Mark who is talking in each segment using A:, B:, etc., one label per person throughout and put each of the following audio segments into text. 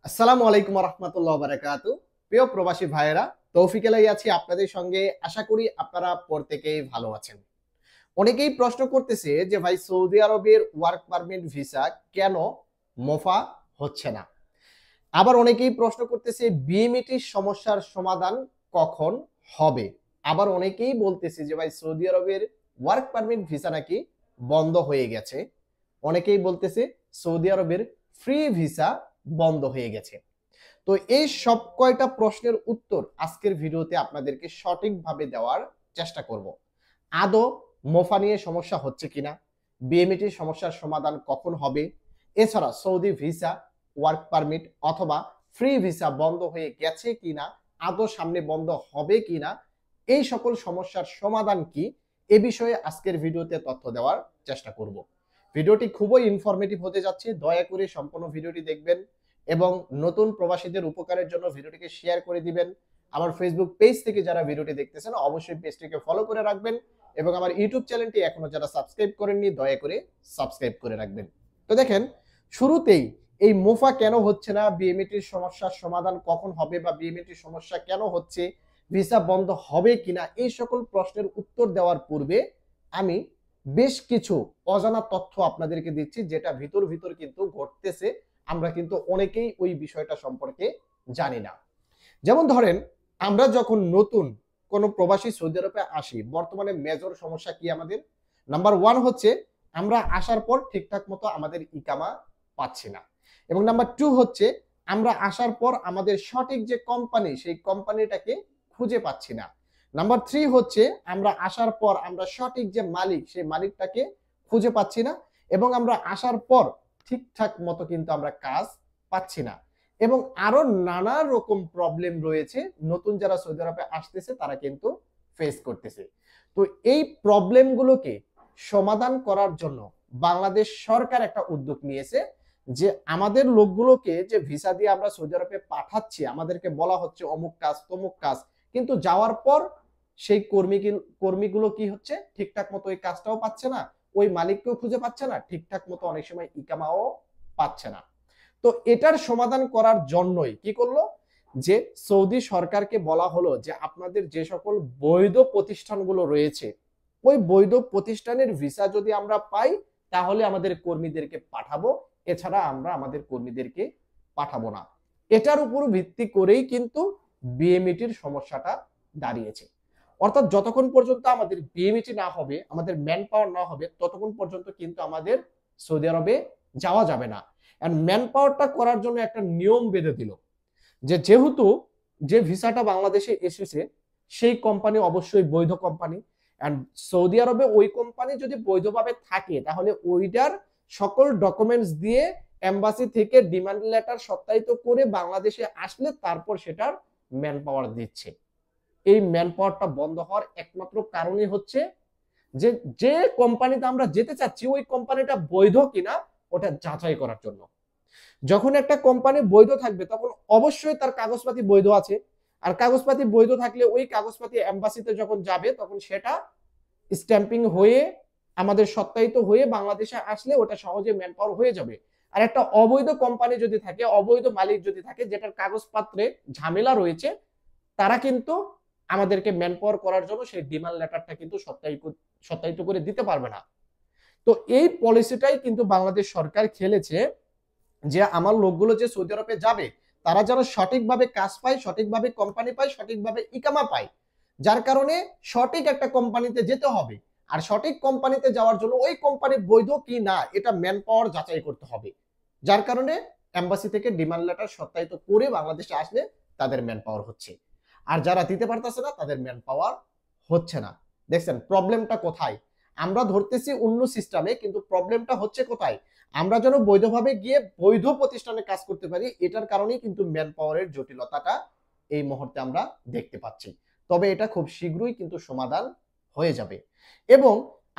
A: আসসালামু আলাইকুম রহমতুল্লাহ বারাকাতু। প্রিয় প্রবাসী ভাইয়েরা, তৌফিক এলাই আছি আপনাদের সঙ্গে। আশা করি আপনারা প্রত্যেকেই ভালো আছেন। অনেকেই প্রশ্ন করতেছে যে ভাই, সৌদি আরবের ওয়ার্ক পারমিট ভিসা কেন মোফা হচ্ছে না। আবার অনেকেই প্রশ্ন করতেছে বিএমইটির সমস্যার সমাধান কখন হবে। আবার অনেকেই বলতেছে যে ভাই, সৌদি আরবের ওয়ার্ক পারমিট ভিসা নাকি বন্ধ হয়ে গেছে। অনেকেই বলতেছে সৌদি আরবের ফ্রি ভিসা বন্ধ হয়ে গেছে। তো এই সব কয়টা প্রশ্নের উত্তর আজকের ভিডিওতে আপনাদেরকে সঠিকভাবে দেওয়ার চেষ্টা করব। আদৌ মোফা নিয়ে সমস্যা হচ্ছে কিনা, বিএমইটির সমস্যার সমাধান কখন হবে, এছাড়া সৌদি ভিসা, ওয়ার্ক পারমিট অথবা ফ্রি ভিসা বন্ধ হয়ে গেছে কিনা, আদৌ সামনে বন্ধ হবে কিনা, এই সকল সমস্যার সমাধান কি, এ বিষয়ে আজকের ভিডিওতে তথ্য দেওয়ার চেষ্টা করব। ভিডিওটি খুবই ইনফরমেটিভ হতে যাচ্ছে, দয়া করে সম্পূর্ণ ভিডিওটি দেখবেন এবং নতুন প্রবাসীদের উপকারের জন্য ভিডিওটিকে শেয়ার করে দিবেন। আমার ফেসবুক পেজ থেকে যারা ভিডিওটি দেখতেছেন অবশ্যই পেজটিকে ফলো করে রাখবেন এবং আমার ইউটিউব চ্যানেলটি এখনো যারা সাবস্ক্রাইব করেননি দয়া করে সাবস্ক্রাইব করে রাখবেন। তো দেখেন, শুরুতেই এই মোফা কেন হচ্ছে না, বিএমইটির সমস্যার সমাধান কখন হবে বা বিএমইটির সমস্যা কেন হচ্ছে, ভিসা বন্ধ হবে কিনা, এই সকল প্রশ্নের উত্তর দেওয়ার পূর্বে আমি বেশ কিছু অজানা তথ্য আপনাদেরকে দিচ্ছি, যেটা ভিতর ভিতর কিন্তু ঘটতেছে। আমরা কিন্তু অনেকেই ওই বিষয়টা সম্পর্কে জানি না। যেমন ধরেন, আমরা যখন নতুন কোন প্রবাসী সৌদি আরবে আসি, বর্তমানে মেজর সমস্যা কি আমাদের? নাম্বার ওয়ান হচ্ছে আমরা আসার পর ঠিকঠাক মতো আমাদের ইকামা পাচ্ছি না, এবং নাম্বার টু হচ্ছে আমরা আসার পর আমাদের সঠিক যে কোম্পানি সেই কোম্পানিটাকে খুঁজে পাচ্ছি না। নাম্বার থ্রি হচ্ছে আমরা আসার পর আমরা সঠিক যে মালিক সেই মালিকটাকে খুঁজে পাচ্ছি না, এবং আমরা আসার পর ঠিকঠাক মতো কিন্তু আমরা কাজ পাচ্ছি না, এবং আরো নানা রকম প্রবলেম রয়েছে নতুন যারা সৌদি আরবে আসতেছে তারা কিন্তু ফেস করতেছে। তো এই প্রবলেমগুলোকে সমাধান করার জন্য বাংলাদেশ সরকার একটা উদ্যোগ নিয়েছে, যে আমাদের লোকগুলোকে যে ভিসা দিয়ে আমরা সৌদি আরবে পাঠাচ্ছি, আমাদেরকে বলা হচ্ছে অমুক কাজ তমুক কাজ, কিন্তু যাওয়ার পর সেই কর্মীগুলো কি হচ্ছে, ঠিকঠাক মতো ওই কাজটাও পাচ্ছে না, ওই মালিককেও খুঁজে পাচ্ছে না, ঠিকঠাক মতো অনেক সময় ইকামাও পাচ্ছে না। তো এটার সমাধান করার জন্যই কি করলো, যে সৌদি সরকারকে বলা হলো যে আপনাদের যে সকল বৈধ প্রতিষ্ঠানগুলো রয়েছে ওই বৈধ প্রতিষ্ঠানের ভিসা যদি আমরা পাই তাহলে আমাদের কর্মীদেরকে পাঠাবো, এছাড়া আমরা আমাদের কর্মীদেরকে পাঠাবো না। এটার উপর ভিত্তি করেই কিন্তু বিএমইটির সমস্যাটা দাঁড়িয়েছে। অর্থাৎ যতক্ষণ পর্যন্ত আমাদের বিএমইটি না হবে, আমাদের ম্যান পাওয়ার না হবে, ততক্ষণ পর্যন্ত কিন্তু আমাদের সৌদি আরবে যাওয়া যাবে না। এন্ড ম্যান পাওয়ারটা করার জন্য একটা নিয়ম বেঁধে দিল, যে যেহেতু যে ভিসাটা বাংলাদেশে এসেছে সেই কোম্পানি অবশ্যই বৈধ কোম্পানি, এন্ড সৌদি আরবে ওই কোম্পানি যদি বৈধভাবে থাকে তাহলে ওইটার সকল ডকুমেন্টস দিয়ে এম্বাসি থেকে ডিমান্ড লেটার সত্যায়িত করে বাংলাদেশে আসলে তারপর সেটার ম্যান পাওয়ার দিচ্ছে। এই ম্যান পাওয়ারটা বন্ধ হওয়ার একমাত্র কারণই হচ্ছে যে যে কোম্পানিতে আমরা যেতে চাচ্ছি ওই কোম্পানিটা বৈধ কিনা ওটা যাচাই করার জন্য। যখন একটা কোম্পানি বৈধ থাকবে তখন অবশ্যই তার কাগজপাতি বৈধ আছে, আর কাগজপাতি বৈধ থাকলে ওই কাগজপাতি এম্বাসিতে যখন যাবে তখন সেটা স্ট্যাম্পিং হয়ে আমাদের সত্যায়িত হয়ে বাংলাদেশে আসলে ওটা সহজে ম্যান পাওয়ার হয়ে যাবে। আর একটা অবৈধ কোম্পানি যদি থাকে, অবৈধ মালিক যদি থাকে, যেটার কাগজপত্রে ঝামেলা রয়েছে, তারা কিন্তু আমাদেরকে ম্যান পাওয়ার করার জন্য সেই ডিমান্ড লেটারটা কিন্তু সত্যায়িত করে দিতে পারবে না। তো এই পলিসিটাই কিন্তু বাংলাদেশ সরকার খেলেছে, যে আমার লোকগুলো যে সৌদি আরবে যাবে তারা যেন সঠিকভাবে কাজ পায়, সঠিকভাবে কোম্পানি পায়, সঠিকভাবে ইকামা পায়। যার কারণে সঠিক একটা কোম্পানিতে যেতে হবে, আর সঠিক কোম্পানিতে যাওয়ার জন্য ওই কোম্পানি বৈধ কি না এটা ম্যান পাওয়ার যাচাই করতে হবে। যার কারণে এম্বাসি থেকে ডিমান্ড লেটার সত্যায়িত করে বাংলাদেশে আসলে তাদের ম্যান পাওয়ার হচ্ছে, আর যারা দিতে পারতেছে না তাদের ম্যান পাওয়ার হচ্ছে না। দেখছেন প্রবলেমটা কোথায়? আমরা ধরতেছি অন্য সিস্টেমে, কিন্তু প্রবলেমটা হচ্ছে কোথায়? আমরা যেন বৈধভাবে গিয়ে বৈধ প্রতিষ্ঠানে কাজ করতে পারি, এটার কারণেই কিন্তু ম্যান পাওয়ারের জটিলতাটা এই মুহূর্তে আমরা দেখতে পাচ্ছি। তবে এটা খুব শীঘ্রই কিন্তু সমাধান হয়ে যাবে। এবং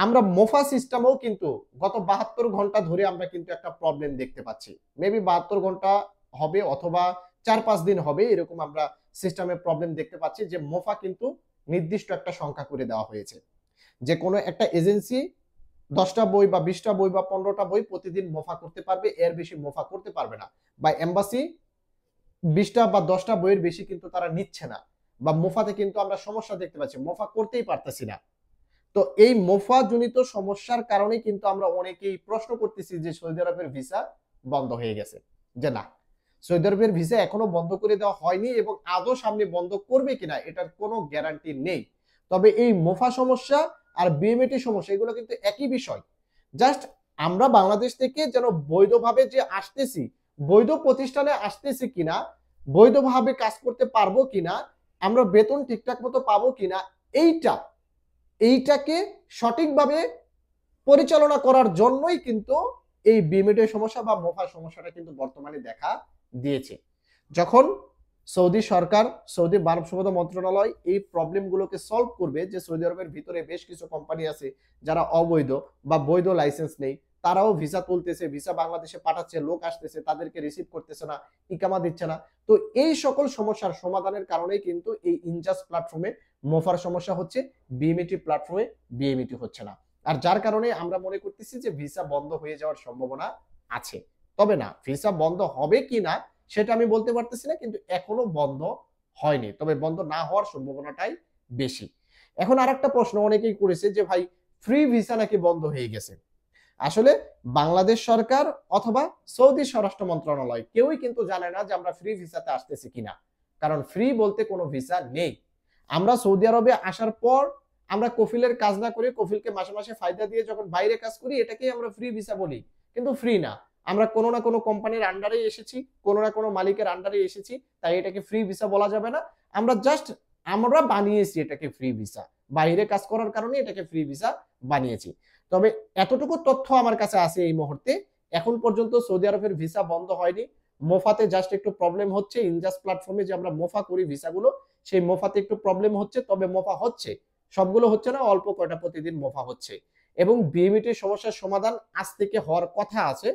A: আমরা মোফা সিস্টেমেও কিন্তু গত 72 ঘন্টা ধরে আমরা কিন্তু একটা প্রবলেম দেখতে পাচ্ছি। মেবি 72 ঘন্টা হবে অথবা 4-5 দিন হবে, এরকম আমরা সিস্টেমে প্রবলেম দেখতে পাচ্ছি, যে মোফা কিন্তু নির্দিষ্ট একটা সংখ্যা করে দেওয়া হয়েছে, যে কোনো একটা এজেন্সি 10টা বই বা 20টা বই বা 15টা বই প্রতিদিন মোফা করতে পারবে, এর বেশি মোফা করতে পারবে না। বা এম্বাসি 20টা বা 10টা বইয়ের বেশি কিন্তু তারা নিচ্ছে না, বা মোফাতে কিন্তু আমরা সমস্যা দেখতে পাচ্ছি, মোফা করতেই পারতেছি না। তো এই মোফা জনিত সমস্যার কারণে কিন্তু আমরা অনেকেই প্রশ্ন করতেছি যে সৌদি আরবের ভিসা বন্ধ হয়ে গেছে। যে না, সৌদি আরবের ভিসা এখনো বন্ধ করে দেওয়া হয়নি এবং আদৌ সামনে বন্ধ করবে কিনা এটার কোনো গ্যারান্টি নেই। তবে এই মোফা সমস্যা আর বিএমএটি সমস্যা এগুলো কিন্তু একই বিষয়। জাস্ট আমরা বাংলাদেশ থেকে যেন বৈধভাবে যে আসতেছি, বৈধ প্রতিষ্ঠানে আসতেছি কিনা, বৈধভাবে কাজ করতে পারবো কিনা, আমরা বেতন ঠিকঠাক মতো পাবো কিনা, এইটাকে সঠিকভাবে পরিচালনা করার জন্যই কিন্তু এই বিমেটের সমস্যা বা মোফা সমস্যাটা কিন্তু বর্তমানে দেখা দিয়েছে। যখন সৌদি সরকার, সৌদি মানব সম্পদ মন্ত্রণালয় এই প্রবলেমগুলোকে সলভ করবে, যে সৌদি আরবের ভিতরে বেশ কিছু কোম্পানি আছে যারা অবৈধ বা বৈধ লাইসেন্স নেই, তারাও ভিসা তুলতেছে, ভিসা বাংলাদেশে পাঠাচ্ছে, লোক আসতেছে, তাদেরকে রিসিভ করতেছে না, ইকামা দিচ্ছে না। তো এই সকল সমস্যার সমাধানের কারণেই কিন্তু এই ইনজাস প্ল্যাটফর্মে মোফার সমস্যা হচ্ছে, বিএমইটি প্ল্যাটফর্মে বিএমইটি হচ্ছে না। আর যার কারণে আমরা মনে করতেছি যে ভিসা বন্ধ হয়ে যাওয়ার সম্ভাবনা আছে। তবে না, ভিসা বন্ধ হবে কি না সেটা আমি বলতে পারতেছি না, কিন্তু এখনো বন্ধ হয়নি, তবে বন্ধ না হওয়ার সম্ভাবনাটাই বেশি। এখন আরেকটা প্রশ্ন অনেকেই করেছে যে ভাই ফ্রি ভিসা নাকি বন্ধ হয়ে গেছে। আসলে বাংলাদেশ সরকার অথবা সৌদি স্বরাষ্ট্র মন্ত্রণালয় কেউই কিন্তু জানে না যে আমরা ফ্রি ভিসাতে আসতেছি কিনা, কারণ ফ্রি বলতে কোনো ভিসা নেই। আমরা সৌদি আরবে আসার পর আমরা কফিলের কাজ না করে, কফিলকে মাসে মাসে ফায়দা দিয়ে যখন বাইরে কাজ করি, এটাকেই আমরা ফ্রি ভিসা বলি, কিন্তু ফ্রি না। আমরা কোনো না কোনো কোম্পানির আন্ডারে এসেছি, কোনো না কোনো মালিকের আন্ডারে এসেছি, তাই এটাকে ফ্রি ভিসা বলা যাবে না। আমরা বানিয়েছি এটাকে ফ্রি ভিসা, বাইরে কাজ করার কারণে এটাকে ফ্রি ভিসা বানিয়েছি। তবে এতটুকু তথ্য আমার কাছে আছে এই মুহূর্তে, এখন পর্যন্ত সৌদি আরবের ভিসা বন্ধ হয়নি। মোফাতে জাস্ট একটু প্রবলেম হচ্ছে, ইনজাস প্ল্যাটফর্মে যে আমরা মোফা করি ভিসাগুলো, সেই মোফাতে একটু প্রবলেম হচ্ছে, তবে মোফা হচ্ছে, সবগুলো হচ্ছে না, অল্প কয়টা প্রতিদিন মোফা হচ্ছে। এবং বিএমইটির সমস্যার সমাধান আজ থেকে হওয়ার কথা আছে,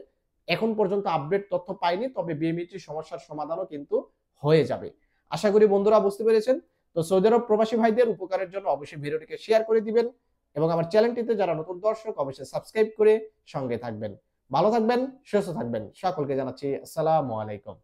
A: এখন পর্যন্ত আপডেট তথ্য পাইনি, তবে বিএমইটির সমস্যার সমাধানও কিন্তু হয়ে যাবে। আশা করি বন্ধুরা বুঝতে পেরেছেন। তো সৌদি আরব প্রবাসী ভাইদের উপকারের জন্য অবশ্যই ভিডিওটিকে শেয়ার করে দিবেন, এবং আমার চ্যানেলটিতে যারা নতুন দর্শক অবশ্যই সাবস্ক্রাইব করে সঙ্গে থাকবেন। ভালো থাকবেন, সুস্থ থাকবেন, সকলকে জানাচ্ছি আসসালামু আলাইকুম।